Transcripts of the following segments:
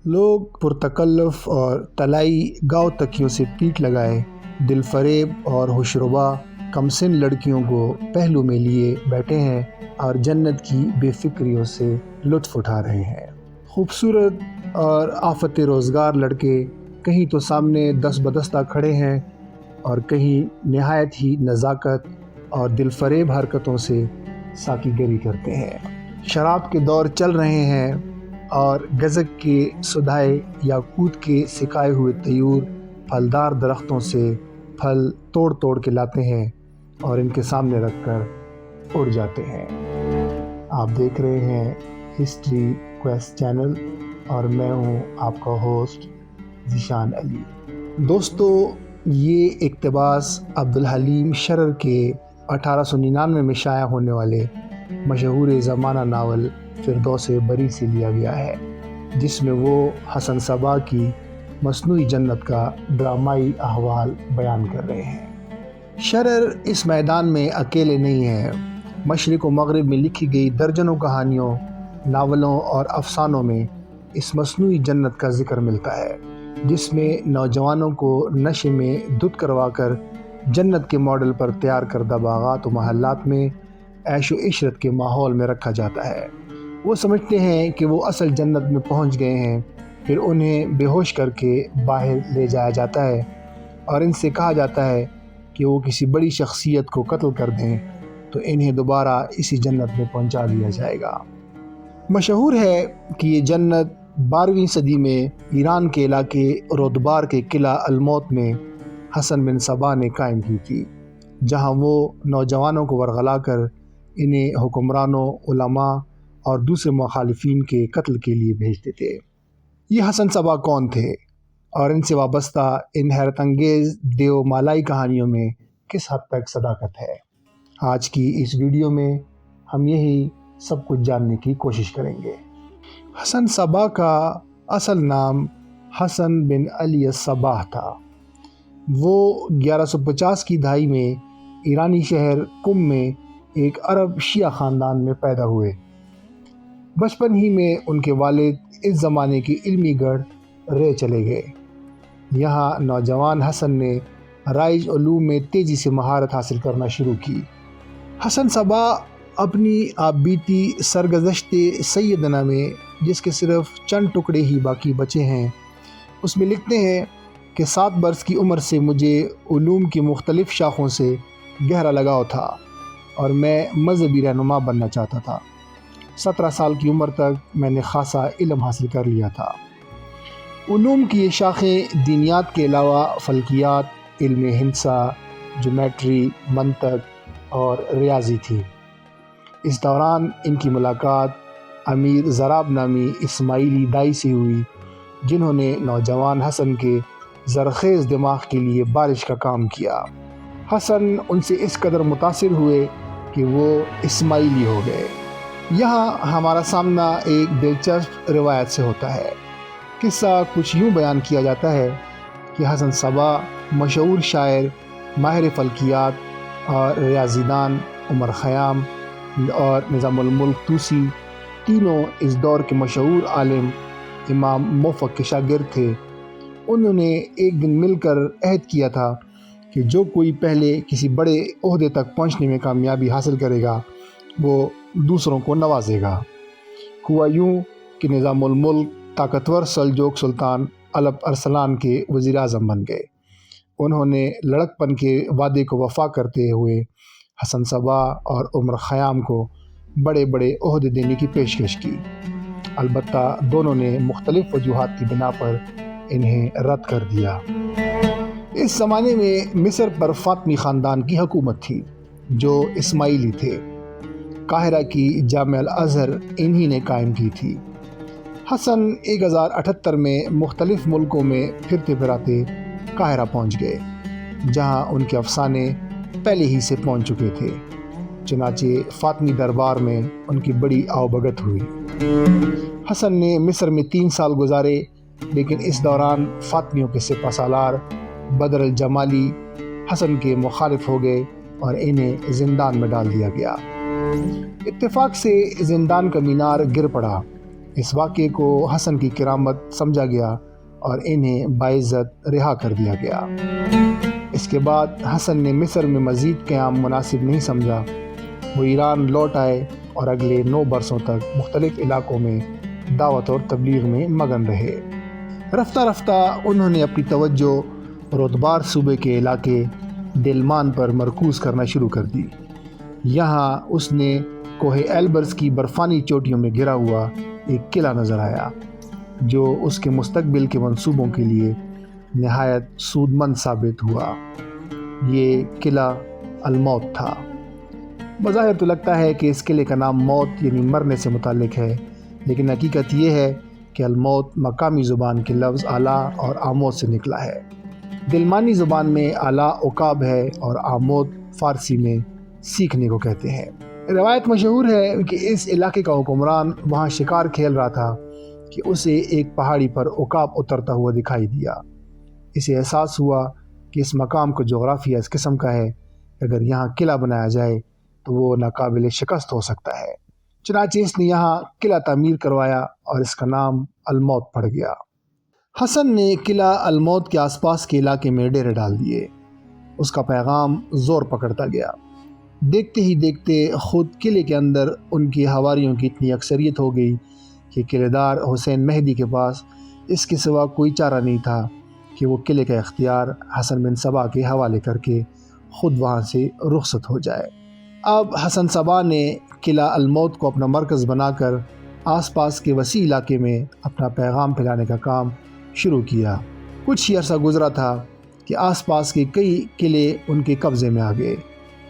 لوگ پرتکلف اور طلائی گاؤ تکیوں سے پیٹ لگائے دل فریب اور ہوشربا کمسن لڑکیوں کو پہلو میں لیے بیٹھے ہیں اور جنت کی بے فکریوں سے لطف اٹھا رہے ہیں۔ خوبصورت اور آفت روزگار لڑکے کہیں تو سامنے دست بدستہ کھڑے ہیں اور کہیں نہایت ہی نزاکت اور دل فریب حرکتوں سے ساکی گری کرتے ہیں۔ شراب کے دور چل رہے ہیں اور گزک کے سدھائے یاقوت کے سکائے ہوئے طیور پھلدار درختوں سے پھل توڑ توڑ کے لاتے ہیں اور ان کے سامنے رکھ کر اڑ جاتے ہیں۔ آپ دیکھ رہے ہیں ہسٹری کویسٹ چینل اور میں ہوں آپ کا ہوسٹ ذیشان علی۔ دوستو، یہ اقتباس عبدالحلیم شرر کے 1899 میں شائع ہونے والے مشہور زمانہ ناول فردوس بری سے لیا گیا ہے، جس میں وہ حسن صبا کی مصنوعی جنت کا ڈرامائی احوال بیان کر رہے ہیں۔ شرر اس میدان میں اکیلے نہیں ہیں۔ مشرق و مغرب میں لکھی گئی درجنوں کہانیوں، ناولوں اور افسانوں میں اس مصنوعی جنت کا ذکر ملتا ہے، جس میں نوجوانوں کو نشے میں دھت کروا کر جنت کے ماڈل پر تیار کردہ باغات و محلات میں عیش و عشرت کے ماحول میں رکھا جاتا ہے۔ وہ سمجھتے ہیں کہ وہ اصل جنت میں پہنچ گئے ہیں، پھر انہیں بے ہوش کر کے باہر لے جایا جاتا ہے اور ان سے کہا جاتا ہے کہ وہ کسی بڑی شخصیت کو قتل کر دیں تو انہیں دوبارہ اسی جنت میں پہنچا دیا جائے گا۔ مشہور ہے کہ یہ جنت 12ویں صدی میں ایران کے علاقے رودبار کے قلعہ الموت میں حسن بن صبا نے قائم کی تھی، جہاں وہ نوجوانوں کو ورغلا کر انہیں حکمرانوں، علماء اور دوسرے مخالفین کے قتل کے لیے بھیجتے تھے۔ یہ حسن صبا کون تھے اور ان سے وابستہ ان حیرت انگیز دیو مالائی کہانیوں میں کس حد تک صداقت ہے؟ آج کی اس ویڈیو میں ہم یہی سب کچھ جاننے کی کوشش کریں گے۔ حسن صبا کا اصل نام حسن بن علی الصباح تھا۔ وہ 1150 کی دہائی میں ایرانی شہر قم میں ایک عرب شیعہ خاندان میں پیدا ہوئے۔ بچپن ہی میں ان کے والد اس زمانے کی علمی گڑھ رہ چلے گئے۔ یہاں نوجوان حسن نے رائج علوم میں تیزی سے مہارت حاصل کرنا شروع کی۔ حسن صبا اپنی آپ بیتی سرگزشت سیدنا میں، جس کے صرف چند ٹکڑے ہی باقی بچے ہیں، اس میں لکھتے ہیں کہ 7 برس کی عمر سے مجھے علوم کی مختلف شاخوں سے گہرا لگاؤ تھا اور میں مذہبی رہنما بننا چاہتا تھا۔ 17 سال کی عمر تک میں نے خاصا علم حاصل کر لیا تھا۔ علوم کی یہ شاخیں دینیات کے علاوہ فلکیات، علم ہندسہ، جیومیٹری، منطق اور ریاضی تھی۔ اس دوران ان کی ملاقات امیر زراب نامی اسماعیلی دائی سے ہوئی، جنہوں نے نوجوان حسن کے زرخیز دماغ کے لیے بارش کا کام کیا۔ حسن ان سے اس قدر متاثر ہوئے کہ وہ اسماعیلی ہو گئے۔ یہاں ہمارا سامنا ایک دلچسپ روایت سے ہوتا ہے۔ قصہ کچھ یوں بیان کیا جاتا ہے کہ حسن صبا مشہور شاعر، ماہر فلکیات اور ریاضی دان عمر خیام اور نظام الملک طوسی تینوں اس دور کے مشہور عالم امام موفق کے شاگرد تھے۔ انہوں نے ایک دن مل کر عہد کیا تھا کہ جو کوئی پہلے کسی بڑے عہدے تک پہنچنے میں کامیابی حاصل کرے گا وہ دوسروں کو نوازے گا۔ ہوا یوں کہ نظام الملک طاقتور سلجوق سلطان الپ ارسلان کے وزیر اعظم بن گئے۔ انہوں نے لڑکپن کے وعدے کو وفا کرتے ہوئے حسن صبا اور عمر خیام کو بڑے بڑے عہدے دینے کی پیشکش کی، البتہ دونوں نے مختلف وجوہات کی بنا پر انہیں رد کر دیا۔ اس زمانے میں مصر پر فاطمی خاندان کی حکومت تھی، جو اسماعیلی تھے۔ قاہرہ کی جامع الازہر انہی نے قائم کی تھی۔ حسن 1078 میں مختلف ملکوں میں پھرتے پھراتے قاہرہ پہنچ گئے، جہاں ان کے افسانے پہلے ہی سے پہنچ چکے تھے۔ چنانچہ فاطمی دربار میں ان کی بڑی آؤبگت ہوئی۔ حسن نے مصر میں 3 سال گزارے، لیکن اس دوران فاطمیوں کے سپہ سالار بدر الجمالی حسن کے مخالف ہو گئے اور انہیں زندان میں ڈال دیا گیا۔ اتفاق سے زندان کا مینار گر پڑا اس واقعے کو حسن کی کرامت سمجھا گیا اور انہیں باعزت رہا کر دیا گیا۔ اس کے بعد حسن نے مصر میں مزید قیام مناسب نہیں سمجھا۔ وہ ایران لوٹ آئے اور اگلے 9 برسوں تک مختلف علاقوں میں دعوت اور تبلیغ میں مگن رہے۔ رفتہ رفتہ انہوں نے اپنی توجہ رودبار صوبے کے علاقے دلمان پر مرکوز کرنا شروع کر دی۔ یہاں اس نے کوہ ایلبرز کی برفانی چوٹیوں میں گھرا ہوا ایک قلعہ نظر آیا جو اس کے مستقبل کے منصوبوں کے لیے نہایت سودمند ثابت ہوا۔ یہ قلعہ الموت تھا۔ بظاہر تو لگتا ہے کہ اس قلعے کا نام موت یعنی مرنے سے متعلق ہے، لیکن حقیقت یہ ہے کہ الموت مقامی زبان کے لفظ اعلیٰ اور آموت سے نکلا ہے۔ دلمانی زبان میں اعلیٰ عقاب ہے اور آموت فارسی میں سیکھنے کو کہتے ہیں۔ روایت مشہور ہے کہ اس علاقے کا حکمران وہاں شکار کھیل رہا تھا کہ اسے ایک پہاڑی پر عقاب اترتا ہوا دکھائی دیا۔ اسے احساس ہوا کہ اس مقام کا جغرافیہ اس قسم کا ہے کہ اگر یہاں قلعہ بنایا جائے تو وہ ناقابل شکست ہو سکتا ہے۔ چنانچہ اس نے یہاں قلعہ تعمیر کروایا اور اس کا نام الموت پڑ گیا۔ حسن نے قلعہ الموت کے آس پاس کے علاقے میں ڈیرے ڈال دیے۔ اس کا پیغام زور پکڑتا گیا۔ دیکھتے ہی دیکھتے خود قلعے کے اندر ان کی حواریوں کی اتنی اکثریت ہو گئی کہ قلعہ دار حسین مہدی کے پاس اس کے سوا کوئی چارہ نہیں تھا کہ وہ قلعے کا اختیار حسن بن صبا کے حوالے کر کے خود وہاں سے رخصت ہو جائے۔ اب حسن صبا نے قلعہ الموت کو اپنا مرکز بنا کر آس پاس کے وسیع علاقے میں اپنا پیغام پھیلانے کا کام شروع کیا۔ کچھ ہی عرصہ گزرا تھا کہ آس پاس کے کئی قلعے ان کے قبضے میں آ گئے،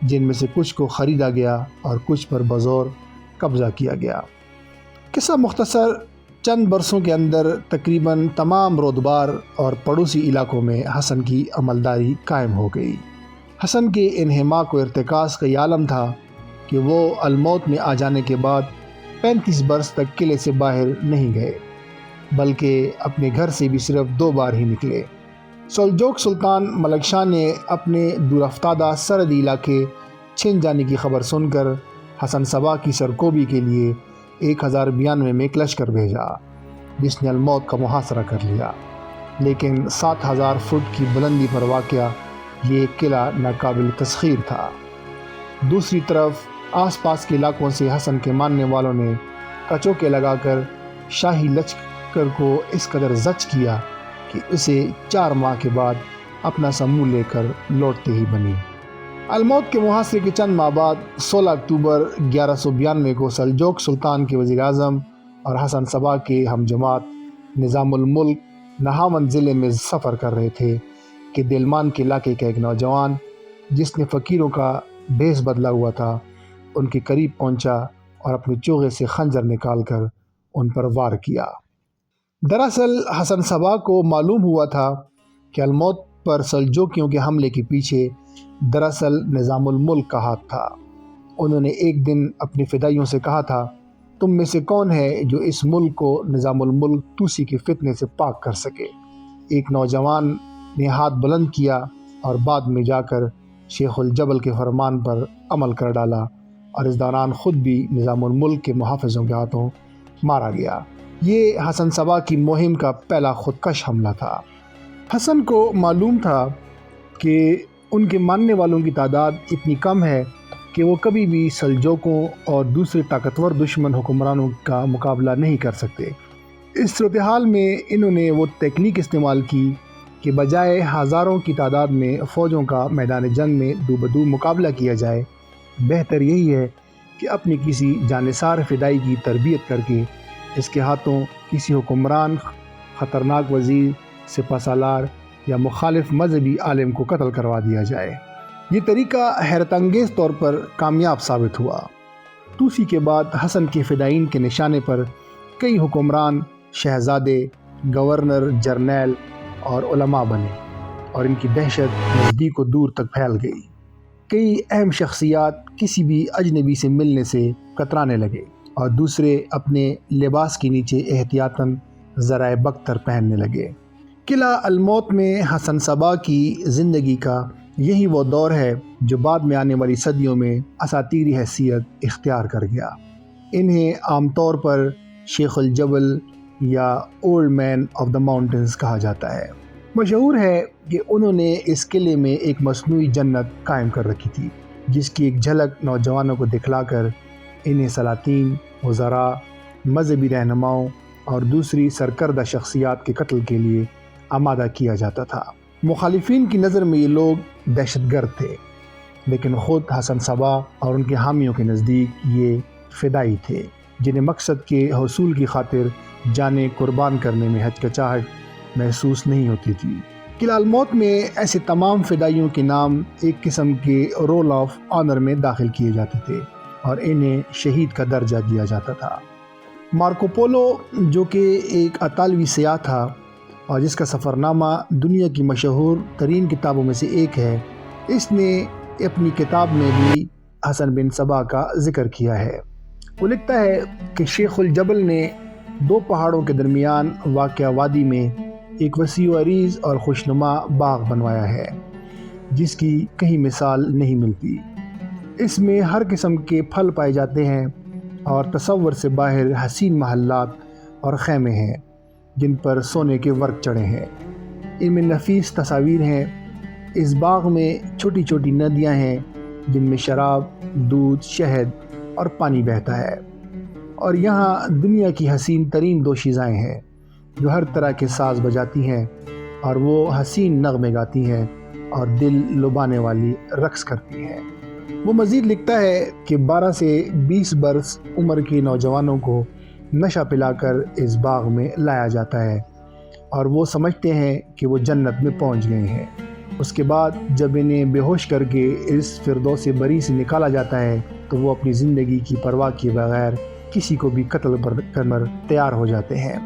جن میں سے کچھ کو خریدا گیا اور کچھ پر بزور قبضہ کیا گیا۔ قصہ مختصر، چند برسوں کے اندر تقریباً تمام رودبار اور پڑوسی علاقوں میں حسن کی عملداری قائم ہو گئی۔ حسن کے انہماک و ارتکاز کا یہ عالم تھا کہ وہ الموت میں آ جانے کے بعد 35 برس تک قلعے سے باہر نہیں گئے، بلکہ اپنے گھر سے بھی صرف 2 بار ہی نکلے۔ سلجوق سلطان ملک شاہ نے اپنے دور افتادہ سرحدی علاقے چھن جانے کی خبر سن کر حسن صبا کی سرکوبی کے لیے 1092 میں ایک لشکر بھیجا، جس نے الموت کا محاصرہ کر لیا۔ لیکن 7000 فٹ کی بلندی پر واقع یہ قلعہ ناقابل تسخیر تھا۔ دوسری طرف آس پاس کے علاقوں سے حسن کے ماننے والوں نے کچوکے لگا کر شاہی لشکر کو اس قدر زچ کیا کہ اسے 4 ماہ کے بعد اپنا سموں لے کر لوٹتے ہی بنی۔ الموت کے محاصرے کے چند ماہ بعد 16 اکتوبر 1192 کو سلجوق سلطان کے وزیر اعظم اور حسن صبا کے ہم جماعت نظام الملک نہاوند ضلع میں سفر کر رہے تھے کہ دلمان کے علاقے کا ایک نوجوان جس نے فقیروں کا بھیس بدلا ہوا تھا ان کے قریب پہنچا اور اپنے چوغے سے خنجر نکال کر ان پر وار کیا۔ دراصل حسن صبا کو معلوم ہوا تھا کہ الموت پر سلجوقیوں کے حملے کے پیچھے دراصل نظام الملک کا ہاتھ تھا۔ انہوں نے ایک دن اپنے فدائیوں سے کہا تھا، تم میں سے کون ہے جو اس ملک کو نظام الملک توسی کے فتنے سے پاک کر سکے؟ ایک نوجوان نے ہاتھ بلند کیا اور بعد میں جا کر شیخ الجبل کے فرمان پر عمل کر ڈالا اور اس دوران خود بھی نظام الملک کے محافظوں کے ہاتھوں مارا گیا۔ یہ حسن صبا کی مہم کا پہلا خودکش حملہ تھا۔ حسن کو معلوم تھا کہ ان کے ماننے والوں کی تعداد اتنی کم ہے کہ وہ کبھی بھی سلجوقوں اور دوسرے طاقتور دشمن حکمرانوں کا مقابلہ نہیں کر سکتے۔ اس صورتحال میں انہوں نے وہ تکنیک استعمال کی کہ بجائے ہزاروں کی تعداد میں فوجوں کا میدان جنگ میں دو بدو مقابلہ کیا جائے، بہتر یہی ہے کہ اپنی کسی جانثار فدائی کی تربیت کر کے اس کے ہاتھوں کسی حکمران، خطرناک وزیر، سپہ سالار یا مخالف مذہبی عالم کو قتل کروا دیا جائے۔ یہ طریقہ حیرت انگیز طور پر کامیاب ثابت ہوا۔ توسی کے بعد حسن کے فدائین کے نشانے پر کئی حکمران، شہزادے، گورنر جرنیل اور علماء بنے اور ان کی دہشت نزدیک و دور تک پھیل گئی۔ کئی اہم شخصیات کسی بھی اجنبی سے ملنے سے کترانے لگے اور دوسرے اپنے لباس کے نیچے احتیاطاً ذرائع بختر پہننے لگے۔ قلعہ الموت میں حسن صبا کی زندگی کا یہی وہ دور ہے جو بعد میں آنے والی صدیوں میں اساطیری حیثیت اختیار کر گیا۔ انہیں عام طور پر شیخ الجبل یا old man of the mountains کہا جاتا ہے۔ مشہور ہے کہ انہوں نے اس قلعے میں ایک مصنوعی جنت قائم کر رکھی تھی، جس کی ایک جھلک نوجوانوں کو دکھلا کر انہیں سلاطین، وزراء، مذہبی رہنماؤں اور دوسری سرکردہ شخصیات کے قتل کے لیے آمادہ کیا جاتا تھا۔ مخالفین کی نظر میں یہ لوگ دہشت گرد تھے، لیکن خود حسن صبا اور ان کے حامیوں کے نزدیک یہ فدائی تھے، جنہیں مقصد کے حصول کی خاطر جانیں قربان کرنے میں ہچکچاہٹ محسوس نہیں ہوتی تھی۔ قلعہ الموت میں ایسے تمام فدائیوں کے نام ایک قسم کے رول آف آنر میں داخل کیے جاتے تھے اور انہیں شہید کا درجہ دیا جاتا تھا۔ مارکو پولو، جو کہ ایک اطالوی سیاح تھا اور جس کا سفر نامہ دنیا کی مشہور ترین کتابوں میں سے ایک ہے، اس نے اپنی کتاب میں بھی حسن بن صبا کا ذکر کیا ہے۔ وہ لکھتا ہے کہ شیخ الجبل نے دو پہاڑوں کے درمیان واقع وادی میں ایک وسیع و عریض اور خوشنما باغ بنوایا ہے، جس کی کہیں مثال نہیں ملتی۔ اس میں ہر قسم کے پھل پائے جاتے ہیں اور تصور سے باہر حسین محلات اور خیمے ہیں جن پر سونے کے ورق چڑھے ہیں۔ ان میں نفیس تصاویر ہیں۔ اس باغ میں چھوٹی چھوٹی ندیاں ہیں جن میں شراب، دودھ، شہد اور پانی بہتا ہے، اور یہاں دنیا کی حسین ترین دوشیزائیں ہیں جو ہر طرح کے ساز بجاتی ہیں اور وہ حسین نغمے گاتی ہیں اور دل لبانے والی رقص کرتی ہیں۔ وہ مزید لکھتا ہے کہ 12 سے 20 برس عمر کے نوجوانوں کو نشہ پلا کر اس باغ میں لایا جاتا ہے اور وہ سمجھتے ہیں کہ وہ جنت میں پہنچ گئے ہیں۔ اس کے بعد جب انہیں بے ہوش کر کے اس فردوس بری سے نکالا جاتا ہے تو وہ اپنی زندگی کی پرواہ کیے بغیر کسی کو بھی قتل کرنے تیار ہو جاتے ہیں۔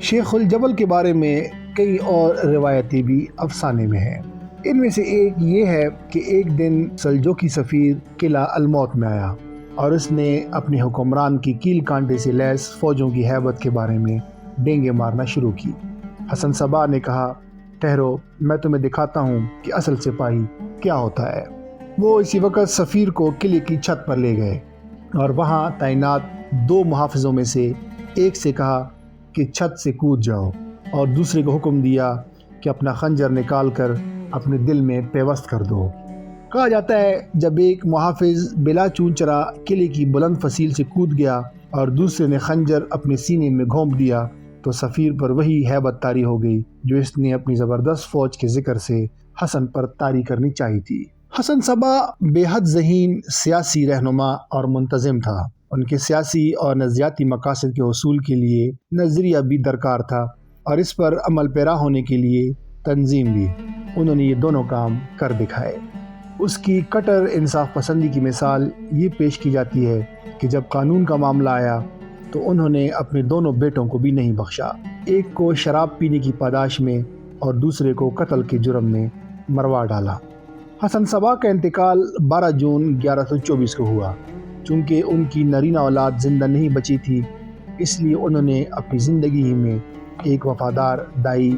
شیخ الجبل کے بارے میں کئی اور روایتیں بھی افسانے میں ہیں۔ ان میں سے ایک یہ ہے کہ ایک دن سلجوقی سفیر قلعہ الموت میں آیا اور اس نے اپنے حکمران کی کیل کانٹے سے لیس فوجوں کی ہیبت کے بارے میں ڈینگے مارنا شروع کی۔ حسن صبا نے کہا، ٹھہرو، میں تمہیں دکھاتا ہوں کہ اصل سپاہی کیا ہوتا ہے۔ وہ اسی وقت سفیر کو قلعے کی چھت پر لے گئے اور وہاں تعینات 2 محافظوں میں سے ایک سے کہا کہ چھت سے کود جاؤ، اور دوسرے کو حکم دیا کہ اپنا خنجر نکال کر اپنے دل میں پیوست کر دو۔ کہا جاتا ہے جب ایک محافظ بلا چون چرا قلعے کی بلند فصیل سے کود گیا اور دوسرے نے خنجر اپنے سینے میں گھونپ دیا تو سفیر پر وہی ہیبت طاری ہو گئی جو اس نے اپنی زبردست فوج کے ذکر سے حسن پر طاری کرنی چاہی تھی۔ حسن صبا بے حد ذہین سیاسی رہنما اور منتظم تھا۔ ان کے سیاسی اور نظریاتی مقاصد کے حصول کے لیے نظریہ بھی درکار تھا اور اس پر عمل پیرا ہونے کے لیے تنظیم بھی۔ انہوں نے یہ دونوں کام کر دکھائے۔ اس کی کٹر انصاف پسندی کی مثال یہ پیش کی جاتی ہے کہ جب قانون کا معاملہ آیا تو انہوں نے اپنے دونوں بیٹوں کو بھی نہیں بخشا، ایک کو شراب پینے کی پاداش میں اور دوسرے کو قتل کے جرم میں مروا ڈالا۔ حسن صبا کا انتقال 12 جون 1124 کو ہوا۔ چونکہ ان کی نرینہ اولاد زندہ نہیں بچی تھی، اس لیے انہوں نے اپنی زندگی ہی میں ایک وفادار دائی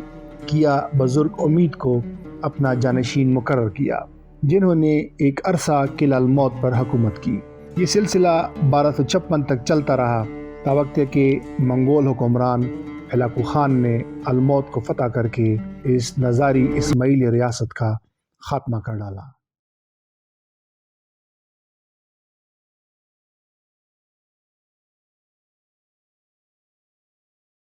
کیا بزرگ امید کو اپنا جانشین مقرر کیا، جنہوں نے ایک عرصہ قلعہ الموت پر حکومت کی۔ یہ سلسلہ 1256 تک چلتا رہا، تاوقت کہ منگول حکمران ہلاکو خان نے الموت کو فتح کر کے اس نظاری اسماعیلی ریاست کا خاتمہ کر ڈالا۔